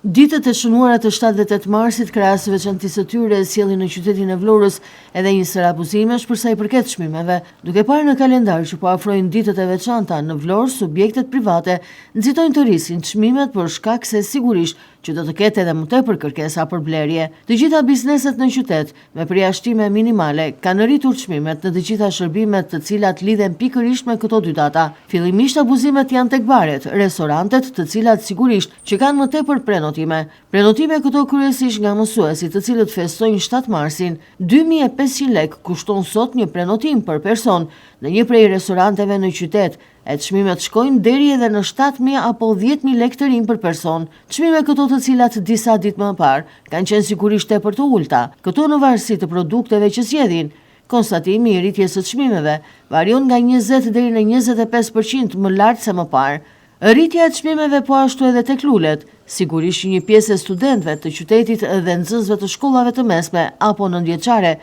Ditët e shënuara të 7 dhe 8 marsit, krahas së veçantisë së tyre sjellin në qytetin e Vlorës edhe një sër abuzimesh për sa i përket çmimeve. Duke parë në kalendar që po afrojnë ditët e veçanta në Vlorë, subjektet private nxitojnë të rrisin çmimet për shkak se sigurisht që do të ketë edhe më tepër kërkesa për blerje. Të gjitha bizneset në qytet me përjashtime minimale kanë rritur çmimet në të gjitha shërbimet të cilat lidhen pikërisht me këto dy data. Fillimisht abuzimet janë tek baret, restorantet, të cilat sigurisht që kanë më tepër Prenotime këto kryesisht nga mësuesit të cilët festojnë 7 marsin, 2500 lek kushton sot një prenotim për person në një prej restoranteve në qytet, e çmimet shkojnë deri edhe në 7.000 apo 10.000 lek të rinj për person. Çmime këto të cilat disa ditë më parë kanë qenë sigurisht tepër të ulta, këto në varësi të produkteve që zgjedhin. Konstatimi i rritjes së çmimeve varion nga 20 deri në 25% më lart se më parë. Rritja e çmimeve po ashtu edhe tek lulet, sigurisht një pjesë e studentëve të qytetit dhe nxënësve të shkollave të mesme apo nëntëvjeçare.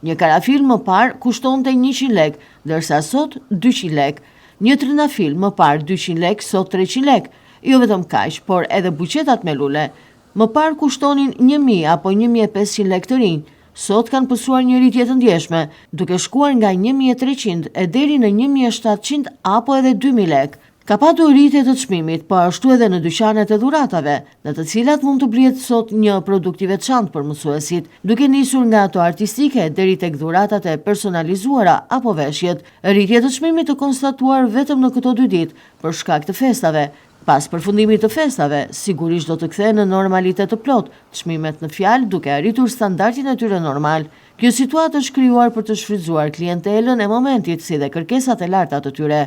Një karafil më parë kushtonte 100 lek, ndërsa sot 200 lek. Një trëndafil më parë 200 lek, sot 300 lek. Jo vetëm kaq, por edhe buqetat me lule. Më parë kushtonin 1000 apo 1500 lek të rinj. Sot kanë pësuar një rritje të ndjeshme, duke shkuar nga 1300 e deri në 1700 apo edhe 2000 lek. Ka patur rritje të çmimit, po ashtu edhe në dyqanet e dhuratave, në të cilat mund të blihet sot një produkt i veçantë për mësuesit, duke nisur nga ato artistike deri tek dhuratat e personalizuara apo veshjet. Rritje të çmimit të konstatuar vetëm në këto 2 ditë për shkak të festave. Pas përfundimit të festave, sigurisht do të kthehen në normalitet të plot, çmimet në fjalë duke arritur standardin e tyre normal. Kjo situatë është krijuar për të shfrytzuar klientelën e momentit si dhe kërkesat e larta të tyre.